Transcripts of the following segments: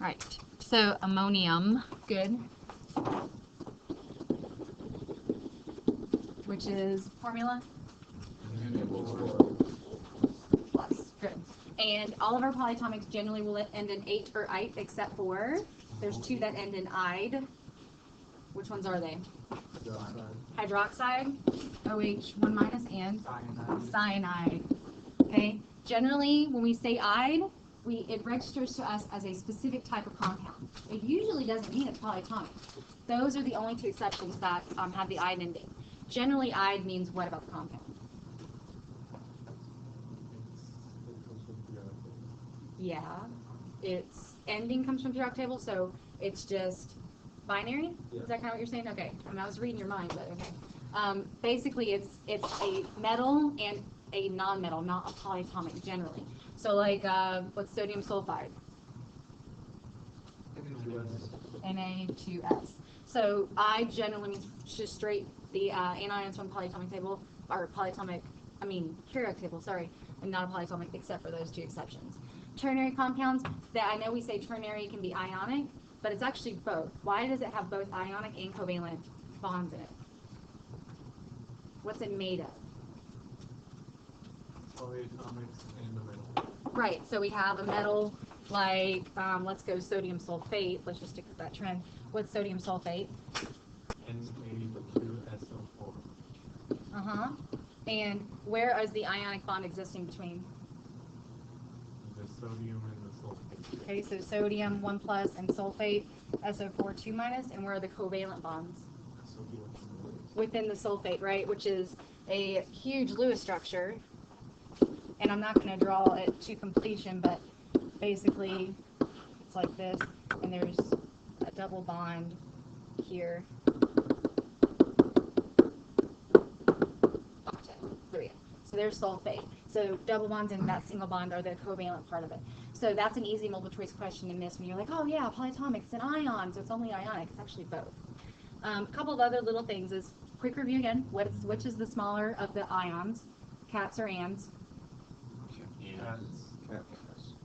right, so ammonium, good. Which is formula? Plus, good. And all of our polyatomics generally will end in ate or ite, except for there's two that end in ide. Which ones are they? Hydroxide, OH, 1 minus, and cyanide. Okay. Generally, when we say ide, it registers to us as a specific type of compound. It usually doesn't mean it's polyatomic. Those are the only two exceptions that have the ide ending. Generally, ide means what about the compound? Yeah, its ending comes from the periodic table, so it's just binary. Yeah. Is that kind of what you're saying? Okay. I mean, I was reading your mind, but okay. Basically, it's a metal and a non-metal, not a polyatomic generally. So like, what's sodium sulfide? Na2S. So I generally means just straight the anions from polyatomic table, or periodic table, sorry, and not a polyatomic except for those two exceptions. Ternary compounds, that I know we say ternary can be ionic, but it's actually both. Why does it have both ionic and covalent bonds in it? What's it made of? Polyatomics and the metal. Right, so we have a metal like, let's go sodium sulfate. Let's just stick with that trend. What's sodium sulfate? Na2SO4. Uh-huh. And where is the ionic bond existing between? The sodium and the sulfate. Okay, so sodium 1 plus and sulfate SO4 2 minus, and where are the covalent bonds? Within the sulfate, right, which is a huge Lewis structure. And I'm not going to draw it to completion, but basically it's like this, and there's a double bond here. So there's sulfate. So double bonds and that single bond are the covalent part of it. So that's an easy multiple choice question to miss when you're like, oh yeah, polyatomic, it's an ion, so it's only ionic. It's actually both. A couple of other little things is, quick review again, which is the smaller of the ions, cats or ants?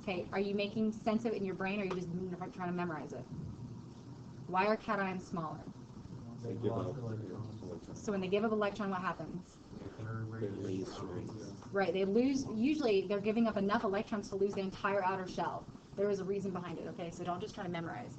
Okay, are you making sense of it in your brain, or are you just trying to memorize it? Why are cations smaller? They give up. So when they give up electron, what happens? Right, they lose, usually they're giving up enough electrons to lose the entire outer shell. There is a reason behind it, okay? So don't just try to memorize.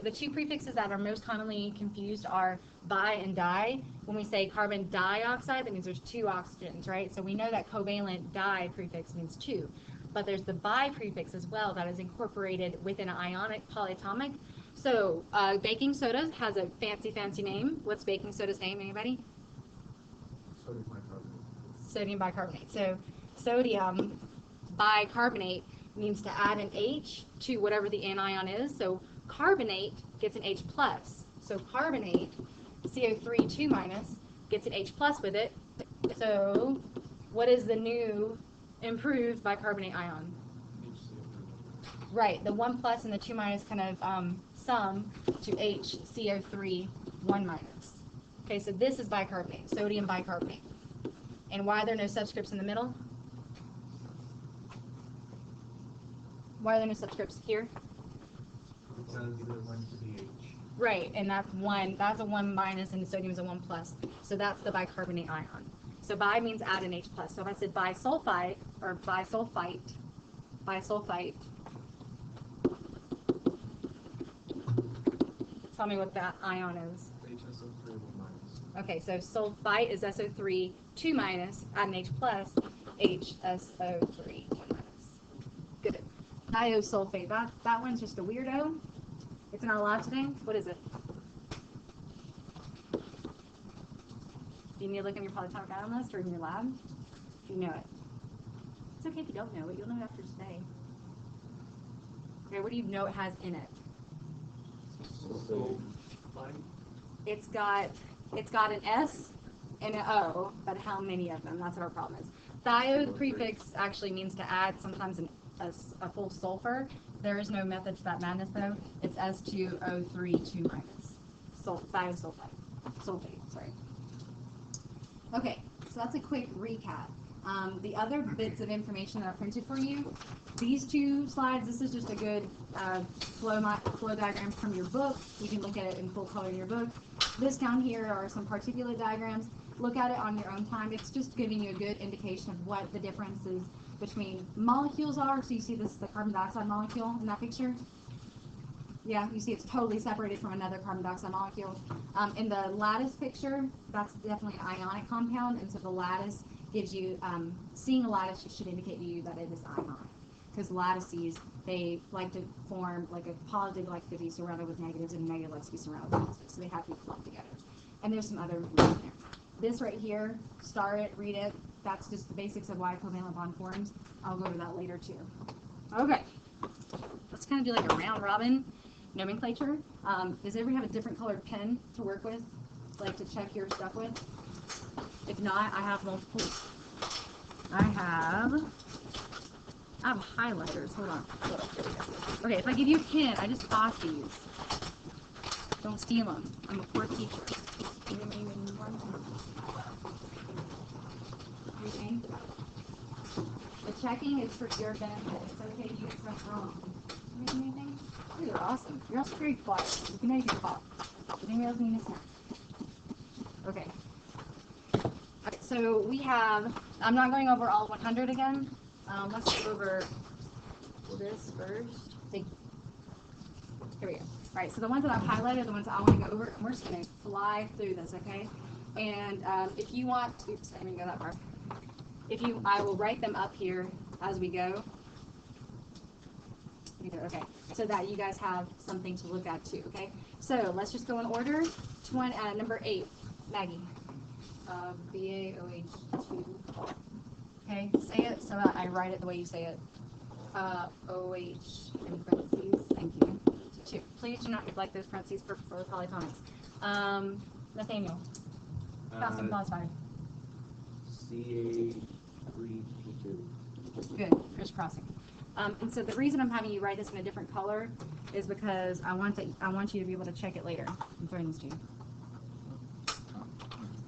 The two prefixes that are most commonly confused are bi and di. When we say carbon dioxide, that means there's two oxygens, right? So we know that covalent di prefix means two. But there's the bi prefix as well that is incorporated within an ionic polyatomic. So baking soda has a fancy name. What's baking soda's name, anybody? Sodium bicarbonate. Sodium bicarbonate. So sodium bicarbonate means to add an H to whatever the anion is. So carbonate gets an H plus. So carbonate, CO3 2 minus, gets an H plus with it. So what is the new improved bicarbonate ion? Right, the 1 plus and the 2 minus kind of sum to HCO3 1 minus. Okay, so this is bicarbonate, sodium bicarbonate. And why are there no subscripts in the middle? Why are there no subscripts here? Because it went to the H. Right, and that's a 1 minus and the sodium is a 1 plus. So that's the bicarbonate ion. So bi means add an H plus. So if I said bisulfite or bisulfite, tell me what that ion is. HSO3 1 minus. Okay, so sulfite is SO3 2 minus, add an H plus, HSO3 1 minus. Good. Thiosulfate, that one's just a weirdo. It's not allowed today. What is it? Do you need to look in your polyatomic ion list or in your lab? Do you know it? It's okay if you don't know it. You'll know it after today. Okay, what do you know it has in it? It's got an S and an O, but how many of them? That's what our problem is. Thio, the prefix, actually means to add sometimes a full sulfur. There is no method to that madness, though. It's S2O3 2 minus. Thiosulfate. Sulfate, sorry. Okay, so that's a quick recap. The other bits of information that I printed for you, these two slides, this is just a good flow diagram from your book. You can look at it in full color in your book. This down here are some particulate diagrams. Look at it on your own time. It's just giving you a good indication of what the differences between molecules are. So you see this is the carbon dioxide molecule in that picture. Yeah, you see it's totally separated from another carbon dioxide molecule. In the lattice picture, that's definitely an ionic compound, and so the lattice gives you, seeing a lattice should indicate to you that it is ionic. Because lattices, they like to form, like a positive likes to be surrounded with negatives, and a negative likes to be surrounded with positives. So they have to be clumped together. And there's some other information there. This right here, star it, read it. That's just the basics of why a covalent bond forms. I'll go over that later too. Okay, let's kind of do like a round robin nomenclature. Does everybody have a different colored pen to work with, like to check your stuff with? If not, I have multiple. I have highlighters. Hold on. Okay, if I give you a pen, I just bought these. Don't steal them. I'm a poor teacher. Okay. The checking is for your benefit. It's okay to get stuff wrong. Anything? These are awesome. You're also very quiet. You can know you can talk. Does anybody else need a snack? Okay. Alright, so we have, I'm not going over all 100 again. Let's go over this first. Here we go. Alright, so the ones that I've highlighted are the ones that I want to go over, and we're just going to fly through this, okay? And if you want, oops, I didn't go that far. I will write them up here as we go. Okay, so that you guys have something to look at too, okay? So let's just go in order. Number 8, Maggie. BaOH2. Okay, say it so that I write it the way you say it. OH in parentheses. Thank you. 2. Please do not neglect those parentheses for polyphonics. Nathaniel. Fast and pause 5. CA3P2. Good, crisscrossing. And so the reason I'm having you write this in a different color is because I want you to be able to check it later. I'm throwing this to you.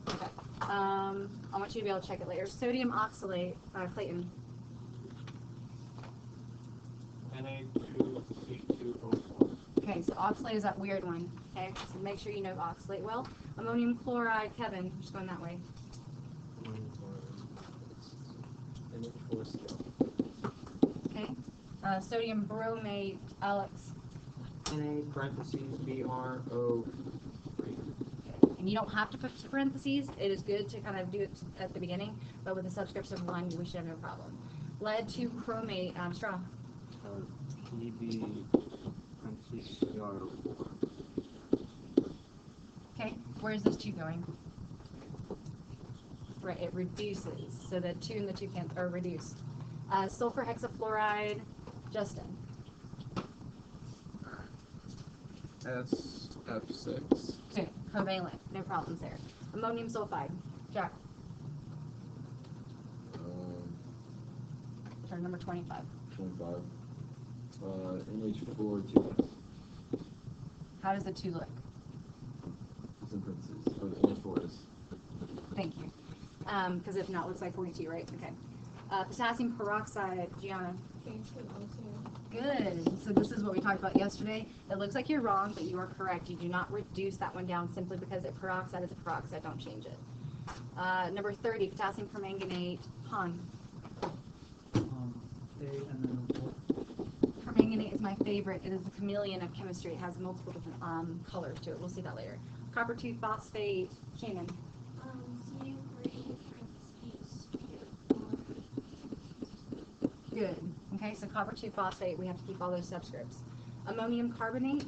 Okay. I want you to be able to check it later. Sodium oxalate, Clayton. Na2C2O4. Okay, so oxalate is that weird one. Okay, so make sure you know oxalate well. Ammonium chloride, Kevin. Just going that way. NH4Cl. Okay. Sodium bromate, Alex. Na parentheses BrO3. And you don't have to put parentheses. It is good to kind of do it at the beginning, but with a subscript of 1, we should have no problem. Lead 2 chromate, straw. PB parentheses CR4. Okay, where's this 2 going? Right, it reduces, so the 2 and the 2 are reduced. Sulfur hexafluoride, Justin. SF6. Okay, covalent, no problems there. Ammonium sulfide, Jack. Turn number 25. 25. NH4 2. How does the 2 look? It's in parentheses. Or the NH4 is. Thank you. Because if not, it looks like 42, right? Okay. Potassium peroxide, Gianna. Good. So this is what we talked about yesterday. It looks like you're wrong, but you are correct. You do not reduce that one down simply because a peroxide is a peroxide. Don't change it. Number 30, potassium permanganate, Han. Permanganate is my favorite. It is the chameleon of chemistry. It has multiple different colors to it. We'll see that later. Copper 2 phosphate, Shannon. Good. Okay, so copper 2 phosphate, we have to keep all those subscripts. Ammonium carbonate,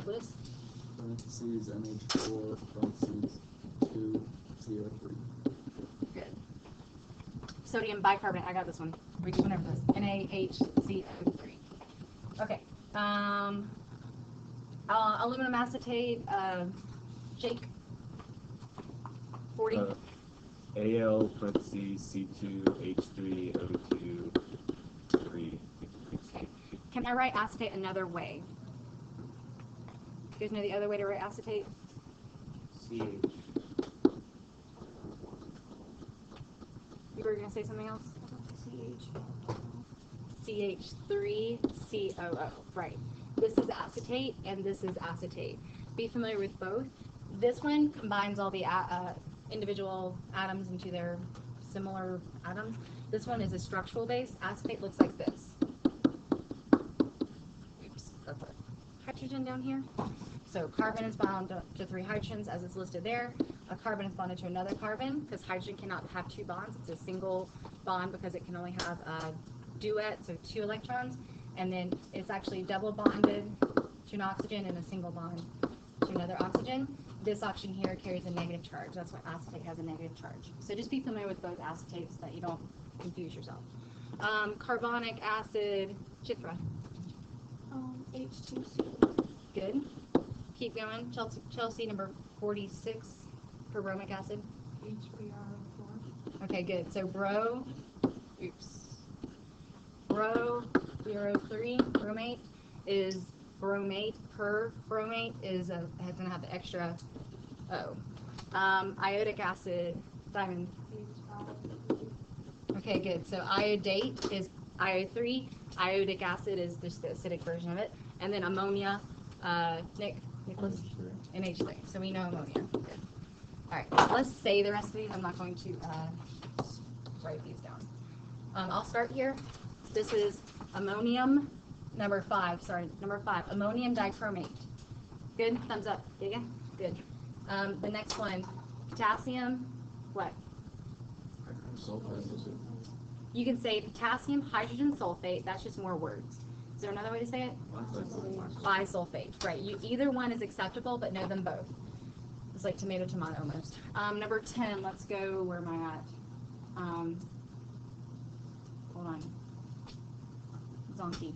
Liz. Parentheses NH4 parentheses 2 CO3. Good. Sodium bicarbonate, I got this one. We just went over this. NaHCO3. Okay. Aluminum acetate, Jake. 40. Al parentheses C2H3O2 3. Okay. Can I write acetate another way? You guys know the other way to write acetate? CH. You were were going to say something else? CH. CH3COO. Right. This is acetate and this is acetate. Be familiar with both. This one combines all the individual atoms into their similar atoms. This one is a structural base. Acetate looks like this. Oops, that's a hydrogen down here. So carbon is bound to 3 hydrogens as it's listed there. A carbon is bonded to another carbon because hydrogen cannot have 2 bonds. It's a single bond because it can only have a duet, so 2 electrons. And then it's actually double bonded to an oxygen and a single bond to another oxygen. This oxygen here carries a negative charge. That's why acetate has a negative charge. So just be familiar with both acetates that you don't confuse yourself. Carbonic acid, Chitra. H2C. Good. Keep going. Chelsea, number 46 for bromic acid. HBr4. Okay, good. So bro, BRO3, bromate, is bromate per bromate is going to have the extra O. Iodic acid, Diamond. Okay, good. So iodate is IO3. Iodic acid is just the acidic version of it. And then ammonia, Nicholas, NH3. So we know ammonia. Good. All right, let's say the rest of these. I'm not going to write these down. I'll start here. This is ammonium, number 5, ammonium dichromate. Good, thumbs up. Yeah, good. The next one, potassium, what? Sulfate. You can say potassium hydrogen sulfate. That's just more words. Is there another way to say it? Bisulfate. Right. Either one is acceptable, but know them both. It's like tomato almost. Number 10. Let's go. Where am I at? Hold on. Zonky.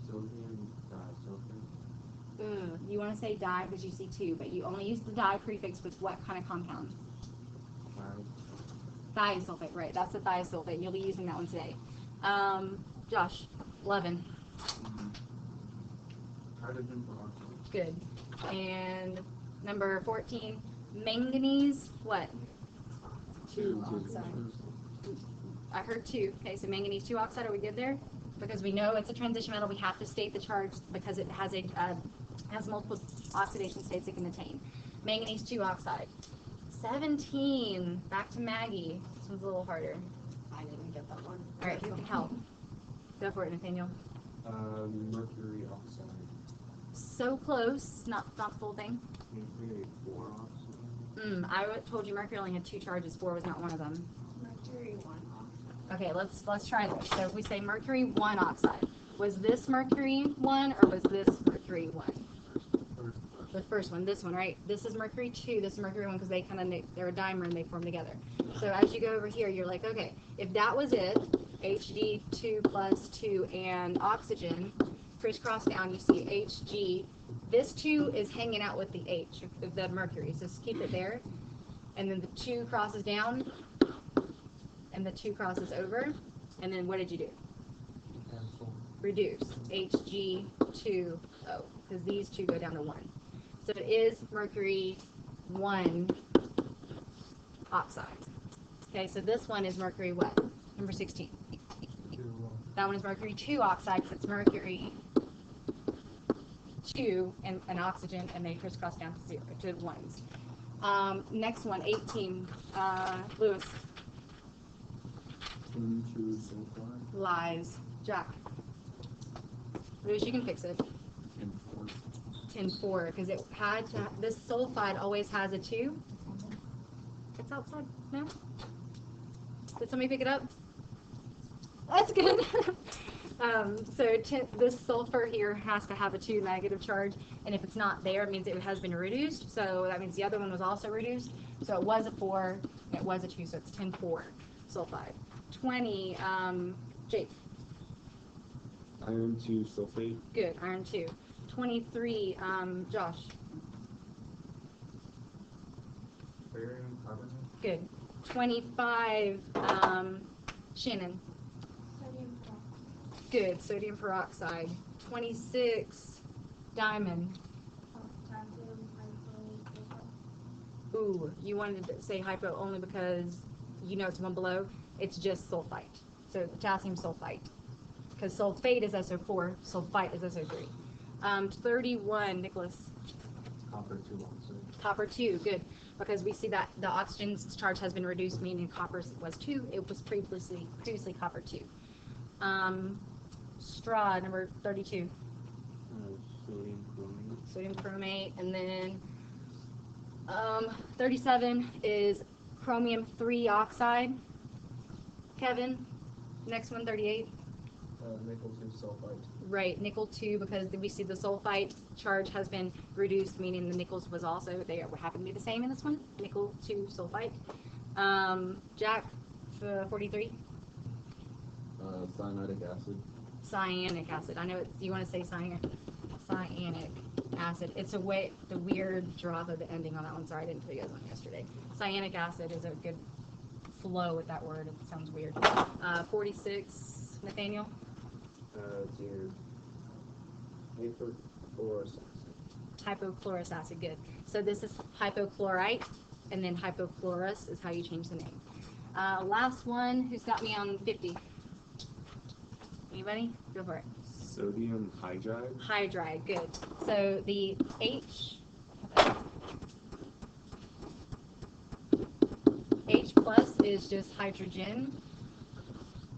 Sodium disulfide. Ooh, you want to say di because you see 2, but you only use the di prefix with what kind of compound? Thiosulfate, right. That's the thiosulfate. You'll be using that one today. Josh, 11. Hydrogen peroxide. Good. And number 14, manganese, what? 2 oxide. I heard 2. Okay, so manganese 2 oxide. Are we good there? Because we know it's a transition metal, we have to state the charge because it has has multiple oxidation states it can attain. Manganese 2 oxide. 17. Back to Maggie. This one's a little harder. I didn't get that one. All right, who can help? Go for it, Nathaniel. Mercury oxide. So close. Not the full thing. Mercury 4 oxide. I told you mercury only had 2 charges. 4 was not one of them. Mercury 1 oxide. Okay, let's try this. So if we say mercury 1 oxide, was this mercury 1 or was this mercury 1? The first one, this one, right? This is mercury 2, this is mercury 1 because they're a dimer and they form together. So as you go over here, you're like, okay, if that was it, Hg2 plus 2 and oxygen, crisscross down, you see Hg. This 2 is hanging out with the H, the mercury, so just keep it there. And then the 2 crosses down, and the 2 crosses over. And then what did you do? Cancel. Reduce, Hg2O, because these 2 go down to 1. So it is mercury 1 oxide. Okay, so this one is mercury what? Number 16. That one is mercury 2 oxide because it's mercury 2 and an oxygen, and they crisscross down to 1s. Next one, 18. Lewis. 22 sulfide. Lies. Jack. Lewis, you can fix it. And 4. 10-4, because it had to. This sulfide always has a 2. It's outside. No? Did somebody pick it up? That's good. This sulfur here has to have a 2 negative charge, and if it's not there, it means it has been reduced. So that means the other one was also reduced. So it was a 4, and it was a 2, so it's 10-4 sulfide. 20, Jake. Iron 2 sulfate. Good, iron 2. 23, Josh. Barium carbonate. Good. 25, Shannon. Sodium peroxide. Good. Sodium peroxide. 26, Diamond. Potassium hypochlorite. Ooh, you wanted to say hypo only because you know it's one below, it's just sulfite. So potassium sulfite. Because sulfate is SO4, sulfite is SO3. 31, Nicholas. Copper 2 also. Copper 2, good. Because we see that the oxygen's charge has been reduced, meaning copper was 2. It was previously copper 2. Straw, number 32. Sodium chromate. Sodium chromate. And then 37 is chromium 3 oxide. Kevin, next one, 38. Nickel 2 sulfite. Right, nickel 2, because we see the sulfite charge has been reduced, meaning the nickels was also, they happen to be the same in this one, nickel 2 sulfite. Jack, 43. Cyanic acid. Cyanic acid. I know you want to say cyanic acid. It's the weird drop of the ending on that one. Sorry, I didn't tell you guys on yesterday. Cyanic acid is a good flow with that word. It sounds weird. 46, Nathaniel. It's your hypochlorous acid. Hypochlorous acid, good. So this is hypochlorite, and then hypochlorous is how you change the name. Last one, who's got me on 50? Anybody? Go for it. Sodium hydride. Hydride, good. So the H plus is just hydrogen,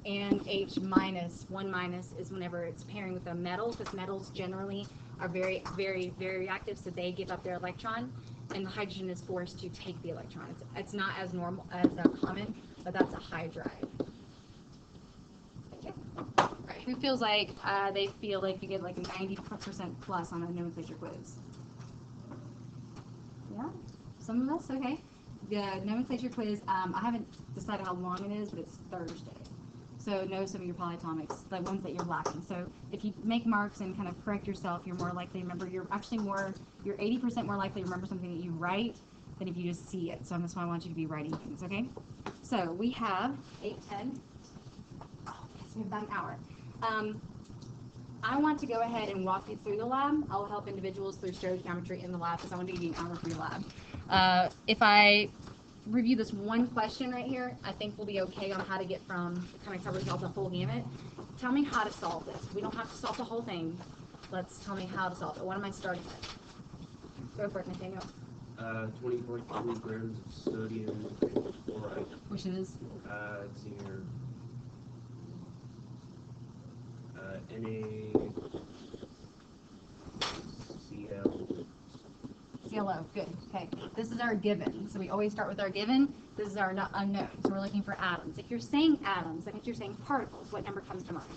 and H minus, 1 minus, is whenever it's pairing with a metal, because metals generally are very, very, very reactive, so they give up their electron, and the hydrogen is forced to take the electron. It's not as normal, as common, but that's a hydride. Okay. Right. Who feels like they feel like you get like a 90% plus on a nomenclature quiz? Yeah? Some of us? Okay. The nomenclature quiz, I haven't decided how long it is, but it's Thursday. So know some of your polyatomics, the ones that you're lacking. So if you make marks and kind of correct yourself, you're more likely to remember. You're 80% more likely to remember something that you write than if you just see it. So that's why I want you to be writing things, okay? So we have 8:10. Oh, yes, we have about an hour. I want to go ahead and walk you through the lab. I'll help individuals through stoichiometry in the lab because I want to give you an hour for your lab. If I review this one question right here, I think we'll be okay on how to get from, it kind of covers all the whole gamut. Tell me how to solve this. We don't have to solve the whole thing. Let's tell me how to solve it. What am I starting with? Go for it, Nathaniel. 20.3 grams of sodium chloride. Which is? It's your NaCl. CLO, good. Okay, this is our given. So we always start with our given. This is our unknown. So we're looking for atoms. If you're saying atoms, that means you're saying particles. What number comes to mind?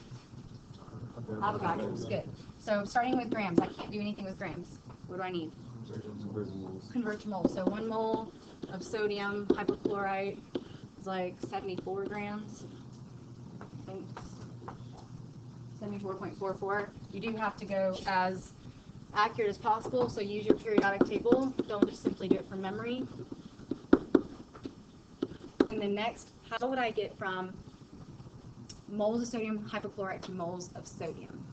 Avogadro's, good. So starting with grams, I can't do anything with grams. What do I need? Convert to moles. So 1 mole of sodium hypochlorite is like 74 grams. I think 74.44. You do have to go as accurate as possible, so use your periodic table. Don't just simply do it from memory. And then next, how would I get from moles of sodium hypochlorite to moles of sodium?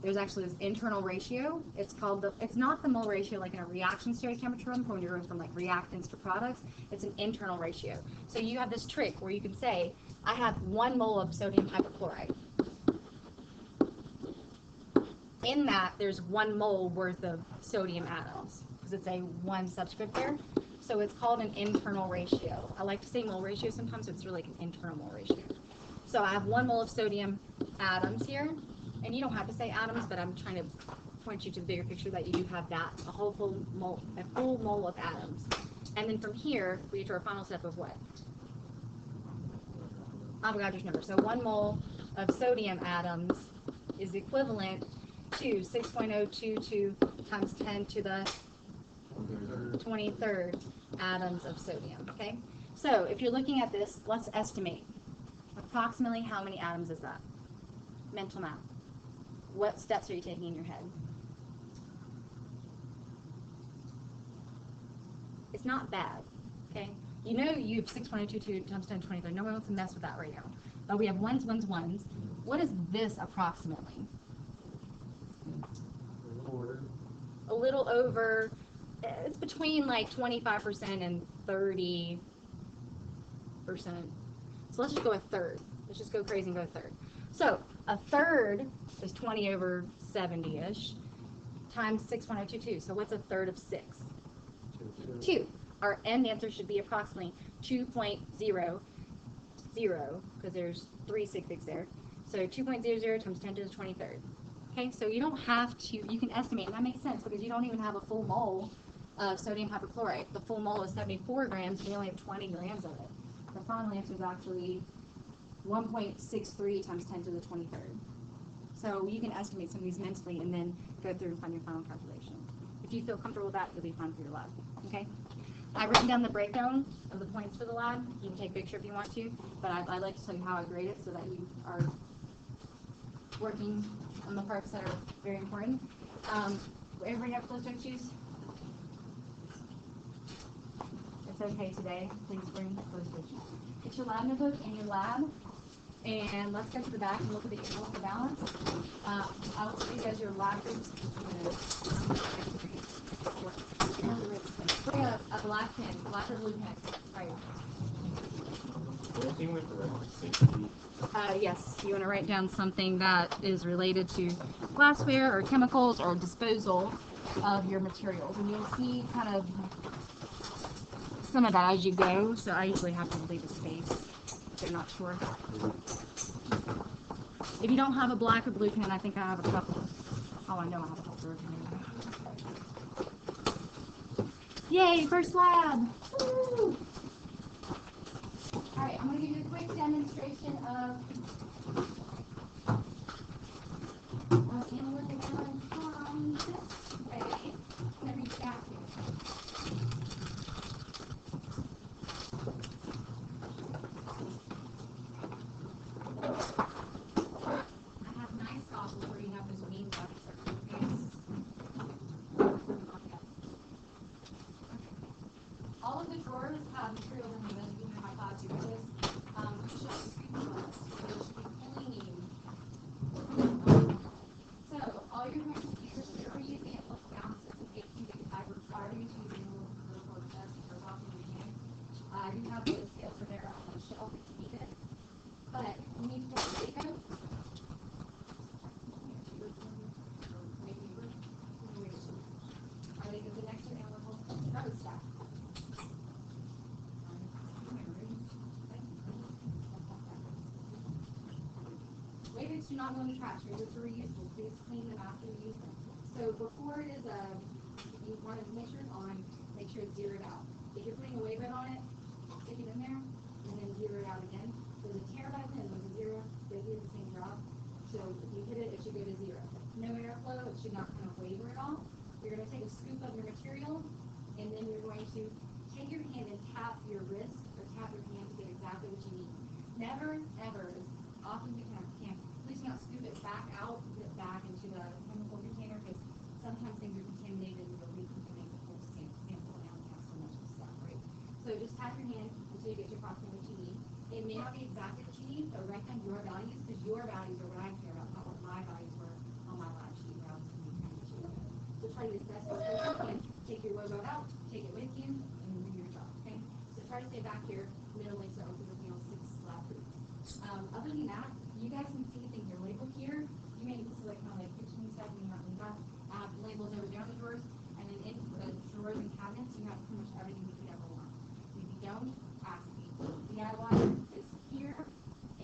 There's actually this internal ratio. It's not the mole ratio like in a reaction stoichiometry room when you're going from like reactants to products. It's an internal ratio. So you have this trick where you can say, I have 1 mole of sodium hypochlorite. In that, there's 1 mole worth of sodium atoms, because it's a 1 subscript there. So it's called an internal ratio. I like to say mole ratio sometimes, so it's really like an internal mole ratio. So I have 1 mole of sodium atoms here, and you don't have to say atoms, but I'm trying to point you to the bigger picture that you do have that, a full mole of atoms. And then from here, we get to our final step of what? Avogadro's number. So 1 mole of sodium atoms is equivalent to 6.022 times 10 to the 23rd atoms of sodium, okay? So if you're looking at this, let's estimate. Approximately how many atoms is that? Mental math. What steps are you taking in your head? It's not bad, okay? You know you have 6.022 times 10 to the 23rd. No one wants to mess with that right now. But we have ones, ones, ones. What is this approximately? A little over, it's between like 25% and 30, So let's just go a third. Let's just go crazy and go a third. So a third is 20 over 70-ish times 6.022. So what's a third of 6? 2. Our end answer should be approximately 2.00, because there's 3 6 there. So 2.00 times 10 to the 23rd. Okay, so you don't have to, you can estimate, and that makes sense because you don't even have a full mole of sodium hypochlorite. The full mole is 74 grams, and you only have 20 grams of it. The final answer is actually 1.63 times 10 to the 23rd. So you can estimate some of these mentally and then go through and find your final calculation. If you feel comfortable with that, you'll be fine for your lab. Okay? I've written down the breakdown of the points for the lab. You can take a picture if you want to, but I like to tell you how I grade it so that you are working on the parts that are very important. Everybody have closed-toe shoes? It's okay today. Please bring closed-toe shoes. Get your lab notebook in your lab, and let's go to the back and look at the balance. I'll show you guys your lab groups. Bring a black pen, black or blue pen. Right. Anything with the reference safety? Yes, you want to write down something that is related to glassware or chemicals or disposal of your materials. And you'll see kind of some of that as you go. So I usually have to leave a space if they're not sure. If you don't have a black or blue pen, I think I have a couple. Oh, I know I have a couple of them. Yay, first lab! Woo! Alright, I'm going to give you a quick demonstration of analytic from this way. I'm going to reach back here. I have nice goggles where you have those mean buttons. All of the drawers have materials in them. You can have my class do this. You should scoop them up. So they should be clean. So all you're going to do is you're using analytic balances in case I require you to use analytical tests for walking your hand. You have the scales are there on the shelf if you need it. But you need to take a statement. Are they the next to analytical? No, stack. Weights do not go in the trash. Weights are reusable. Please clean them after you use them. So before it is you want to make sure it's on, make sure it's zeroed out. If you're putting a weight bed on it, stick it in there, and then zero it out again. So the terabyte pin with a zero, they do the same job. So if you hit it, it should go to zero. No airflow, it should not kind of waver at all. You're going to take a scoop of your material, and then you're going to take your hand and tap your wrist or tap your hand to get exactly what you need. Never, ever, as often as you can, please do not scoop it back out, put it back into the chemical container because sometimes things are contaminated and you'll recontaminate the whole sample now and have so much stuff, right? So just tap your hand until you get to approximately what you need. It may not be exactly what you need, so write down your values because your values are what I care about, not what my values were on my lab sheet where I was going to be trying to. So try to assess what you can. Take your woe out, take it with you, and then do your job, okay? So try to stay back here, middle so because we're on 6 lab groups. Other than that, you guys can see things are labeled here. You may need to select kind of like kitchen stuff and you got labels over there on the drawers, and then in the drawers and cabinets, you have pretty much everything you could ever want. If you don't, ask me. DI water is here,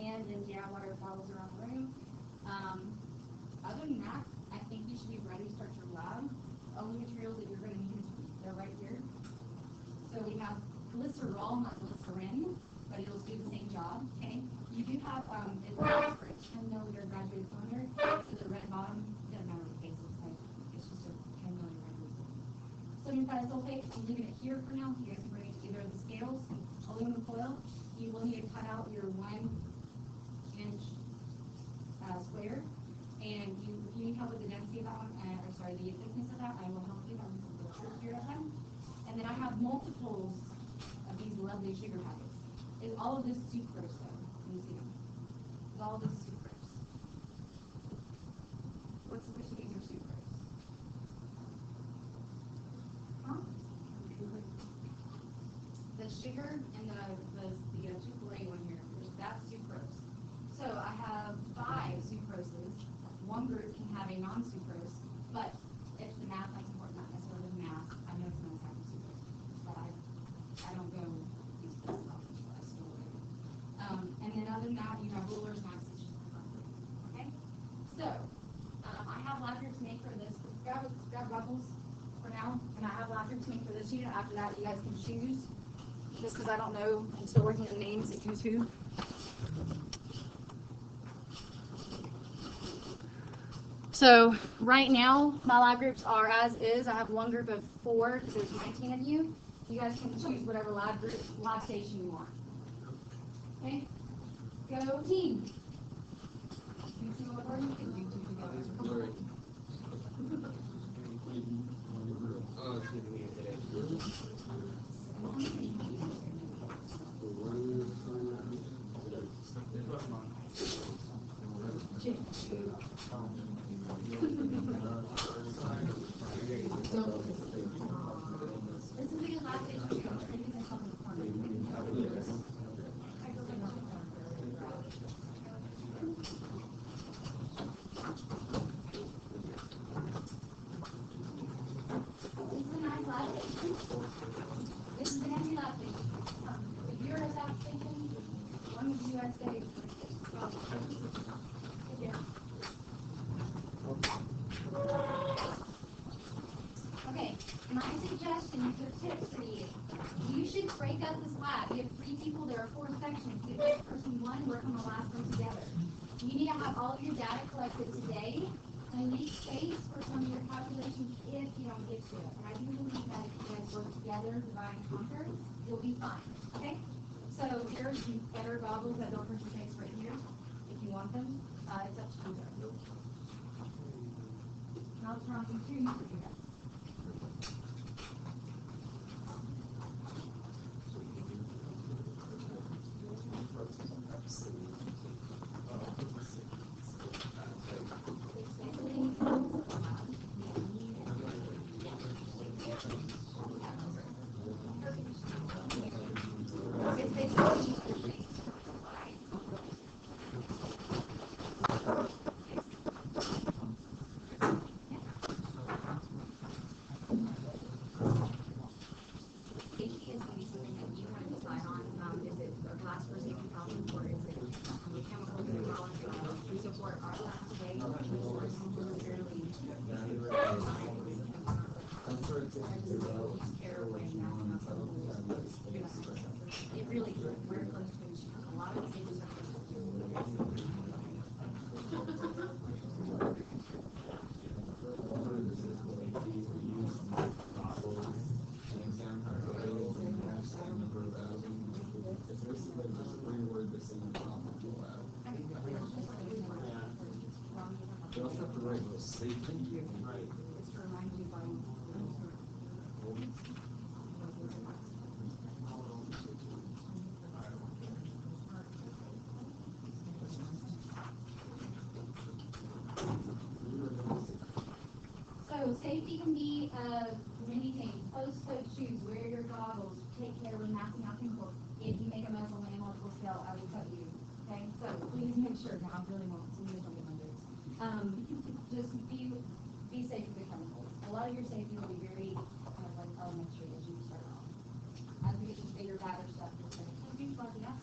and then DI water bottles around the room. Other than that, I think you should be ready to start your lab. The only materials that you're going to need they're right here. So we have glycerol, not glycerin, but it'll do the same job. Okay. You do have it's for a 10 milliliter graduated cylinder. So the red bottom doesn't matter what the case looks like. It's just a 10 milliliter graduated cylinder. Sodium thiosulfate. I'm leaving it here for now. You guys can bring it to either of the scales. Aluminum foil. You will need to cut out your 1-inch square. And if you need help with the density of that one, the thickness of that, I will help you. I'm a little here of them. And then I have multiples of these lovely sugar packets. Is all of this sucrose though? Let me see them. Is all of this sucrose? Which of these are sucrose? Huh? The sugar and the sucrose. one group can have a non-sucrose, but if the math, that's important, not necessarily the math. I know it's not exactly sucrose, but I don't go these places often, so I still do. And then other than that, you have rulers, max, it's just the front. Okay? So, I have lab groups made for this. Grab bubbles for now, and I have lab groups made for this unit. After that, you guys can choose. Just because I don't know, I'm still working on the names, it who's who. So right now, my lab groups are as is. I have one group of 4 because there's 19 of you. You guys can choose whatever lab station you want. Okay? Go team. You see what order you can do together. Oh, it's gonna be today. This is an empty lab station. If you're at that station, one of you guys stay. Okay, my suggestion, the tips for you. You should break up this lab. You have 3 people, there are 4 sections. Give this person 1, work on the last one together. You need to have all of your data collected today and leave space for some of your calculations if you don't get to it. And I do believe that if you guys work together, divide and conquer, you'll be fine. Okay? So here's some better goggles that don't hurt your face right here. If you want them, it's up to you. And I'll turn on some tunes for you guys. It really is. We're close to a lot of things. It's to remind you by So safety can be many things. Closed-toed shoes, wear your goggles, take care when mapping out chemicals. If you make a mess on the analytical scale, I will cut you. Okay? So please make sure. No, I really won't. So you don't get my boots. Just be safe with the chemicals. A lot of your safety will be very kind of like elementary as you start off. As we get to bigger, badder stuff, you'll say, oh, things like that.